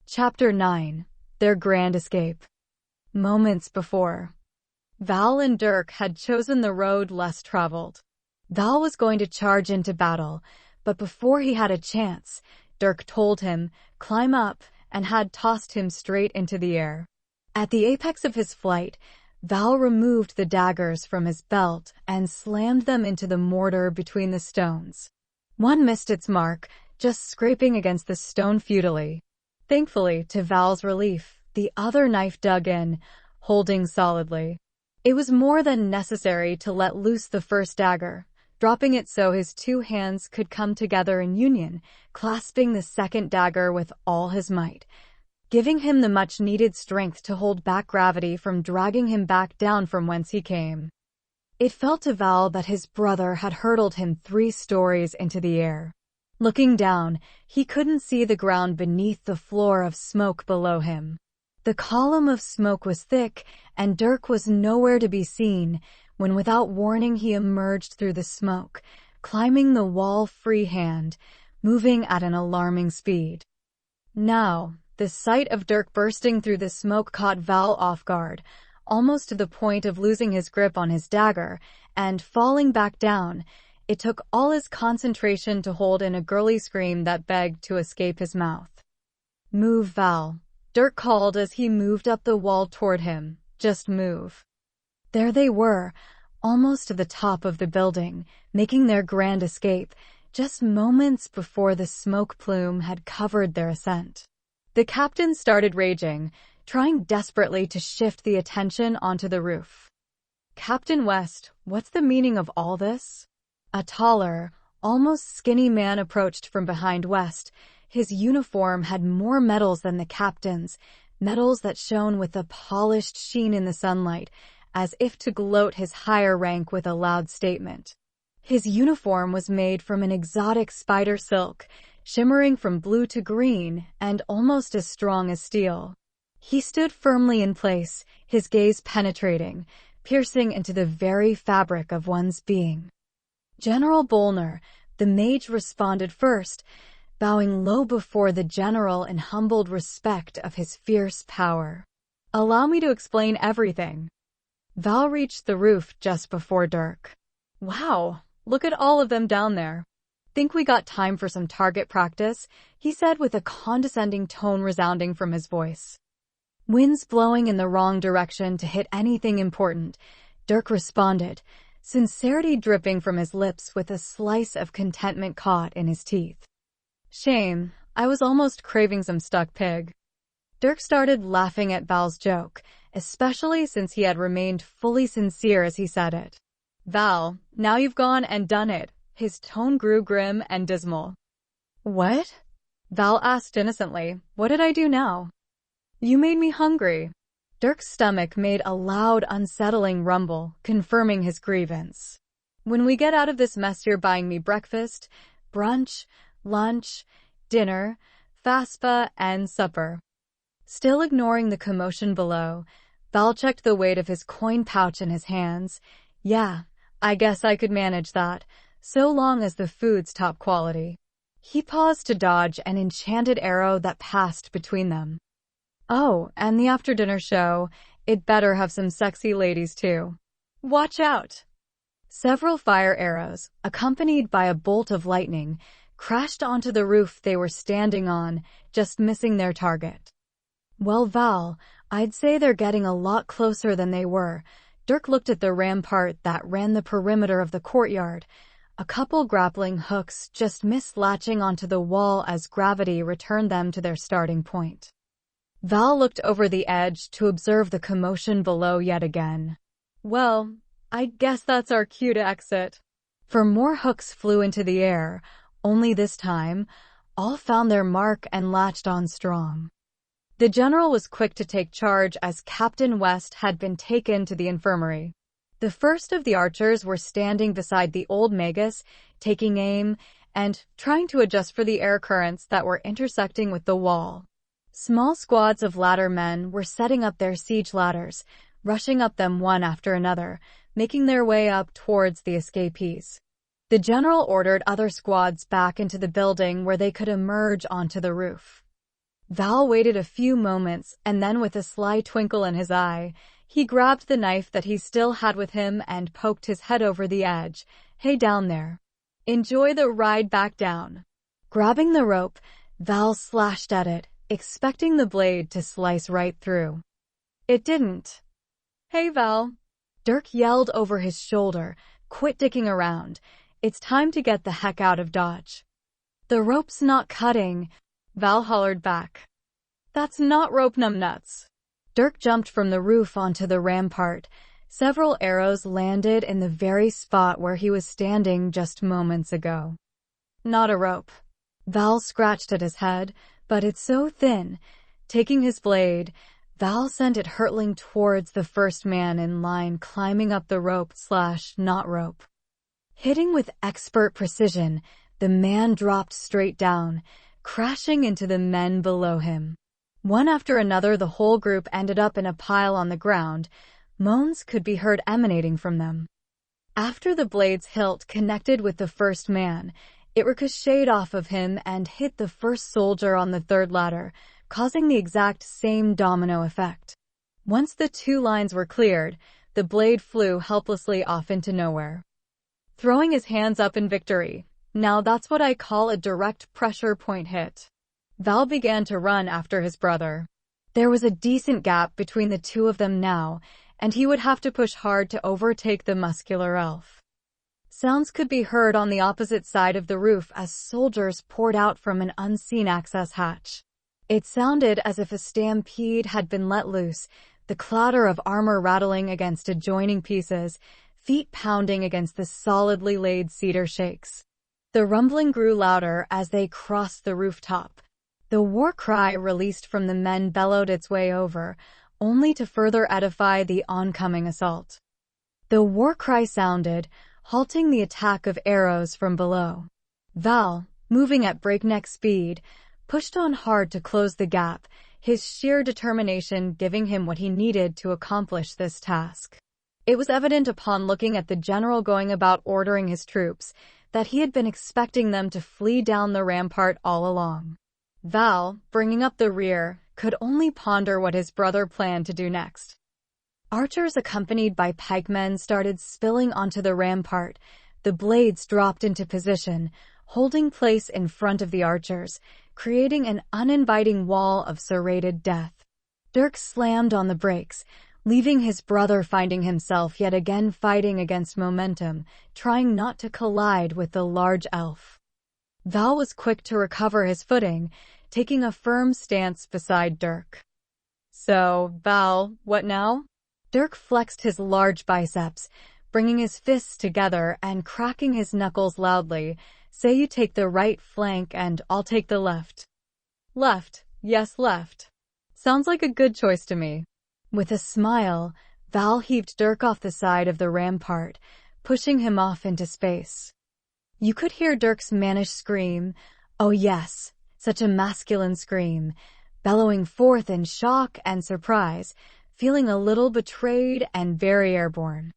Chapter 9. Their Grand Escape. Moments before, Val and Dirk had chosen the road less traveled. Val was going to charge into battle, but before he had a chance, Dirk told him, climb up, and had tossed him straight into the air. At the apex of his flight, Val removed the daggers from his belt and slammed them into the mortar between the stones. One missed its mark, just scraping against the stone futilely. Thankfully, to Val's relief, the other knife dug in, holding solidly. It was more than necessary to let loose the first dagger, dropping it so his two hands could come together in union, clasping the second dagger with all his might, giving him the much-needed strength to hold back gravity from dragging him back down from whence he came. It felt to Val that his brother had hurtled him 3 stories into the air. Looking down, he couldn't see the ground beneath the floor of smoke below him. The column of smoke was thick, and Dirk was nowhere to be seen when without warning he emerged through the smoke, climbing the wall freehand, moving at an alarming speed. Now, the sight of Dirk bursting through the smoke caught Val off guard, almost to the point of losing his grip on his dagger, and falling back down. It took all his concentration to hold in a girly scream that begged to escape his mouth. Move, Val, Dirk called as he moved up the wall toward him. Just move. There they were, almost to the top of the building, making their grand escape, just moments before the smoke plume had covered their ascent. The captain started raging, trying desperately to shift the attention onto the roof. Captain West, what's the meaning of all this? A taller, almost skinny man approached from behind West. His uniform had more medals than the captain's, medals that shone with a polished sheen in the sunlight, as if to gloat his higher rank with a loud statement. His uniform was made from an exotic spider silk, shimmering from blue to green, and almost as strong as steel. He stood firmly in place, his gaze penetrating, piercing into the very fabric of one's being. General Bolner, the mage, responded first, bowing low before the general in humbled respect of his fierce power. Allow me to explain everything. Val reached the roof just before Dirk. Wow, look at all of them down there. Think we got time for some target practice? He said with a condescending tone resounding from his voice. Winds blowing in the wrong direction to hit anything important, Dirk responded, sincerity dripping from his lips with a slice of contentment caught in his teeth. Shame, I was almost craving some stuck pig. Dirk started laughing at Val's joke, especially since he had remained fully sincere as he said it. Val, now you've gone and done it. His tone grew grim and dismal. What? Val asked innocently. What did I do now? You made me hungry. Dirk's stomach made a loud, unsettling rumble, confirming his grievance. When we get out of this mess, you're buying me breakfast, brunch, lunch, dinner, FASPA, and supper. Still ignoring the commotion below, Val checked the weight of his coin pouch in his hands. Yeah, I guess I could manage that, so long as the food's top quality. He paused to dodge an enchanted arrow that passed between them. Oh, and the after-dinner show, it better have some sexy ladies too. Watch out! Several fire arrows, accompanied by a bolt of lightning, crashed onto the roof they were standing on, just missing their target. Well, Val, I'd say they're getting a lot closer than they were. Dirk looked at the rampart that ran the perimeter of the courtyard. A couple grappling hooks just missed latching onto the wall as gravity returned them to their starting point. Val looked over the edge to observe the commotion below yet again. Well, I guess that's our cue to exit. For more hooks flew into the air, only this time, all found their mark and latched on strong. The general was quick to take charge as Captain West had been taken to the infirmary. The first of the archers were standing beside the old magus, taking aim and trying to adjust for the air currents that were intersecting with the wall. Small squads of ladder men were setting up their siege ladders, rushing up them one after another, making their way up towards the escapees. The general ordered other squads back into the building where they could emerge onto the roof. Val waited a few moments, and then with a sly twinkle in his eye, he grabbed the knife that he still had with him and poked his head over the edge. "Hey down there. Enjoy the ride back down." Grabbing the rope, Val slashed at it, expecting the blade to slice right through. It didn't. "Hey Val," Dirk yelled over his shoulder, "quit dicking around. It's time to get the heck out of Dodge." "The rope's not cutting," Val hollered back. "That's not rope, numbnuts." Dirk jumped from the roof onto the rampart. Several arrows landed in the very spot where he was standing just moments ago. "Not a rope." Val scratched at his head, "but it's so thin." Taking his blade, Val sent it hurtling towards the first man in line climbing up the rope/not rope. Hitting with expert precision, the man dropped straight down, crashing into the men below him. One after another, the whole group ended up in a pile on the ground. Moans could be heard emanating from them. After the blade's hilt connected with the first man, it ricocheted off of him and hit the first soldier on the third ladder, causing the exact same domino effect. Once the two lines were cleared, the blade flew helplessly off into nowhere. Throwing his hands up in victory. "Now that's what I call a direct pressure point hit." Val began to run after his brother. There was a decent gap between the two of them now, and he would have to push hard to overtake the muscular elf. Sounds could be heard on the opposite side of the roof as soldiers poured out from an unseen access hatch. It sounded as if a stampede had been let loose, the clatter of armor rattling against adjoining pieces, feet pounding against the solidly laid cedar shakes. The rumbling grew louder as they crossed the rooftop. The war cry released from the men bellowed its way over, only to further edify the oncoming assault. The war cry sounded, halting the attack of arrows from below. Val, moving at breakneck speed, pushed on hard to close the gap, his sheer determination giving him what he needed to accomplish this task. It was evident upon looking at the general going about ordering his troops that he had been expecting them to flee down the rampart all along. Val, bringing up the rear, could only ponder what his brother planned to do next. Archers accompanied by pikemen started spilling onto the rampart. The blades dropped into position, holding place in front of the archers, creating an uninviting wall of serrated death. Dirk slammed on the brakes, leaving his brother finding himself yet again fighting against momentum, trying not to collide with the large elf. Val was quick to recover his footing, taking a firm stance beside Dirk. "So, Val, what now?" Dirk flexed his large biceps, bringing his fists together and cracking his knuckles loudly. "Say you take the right flank and I'll take the left." "Left, yes, left. Sounds like a good choice to me." With a smile, Val heaved Dirk off the side of the rampart, pushing him off into space. You could hear Dirk's mannish scream, oh yes, such a masculine scream, bellowing forth in shock and surprise, feeling a little betrayed and very airborne.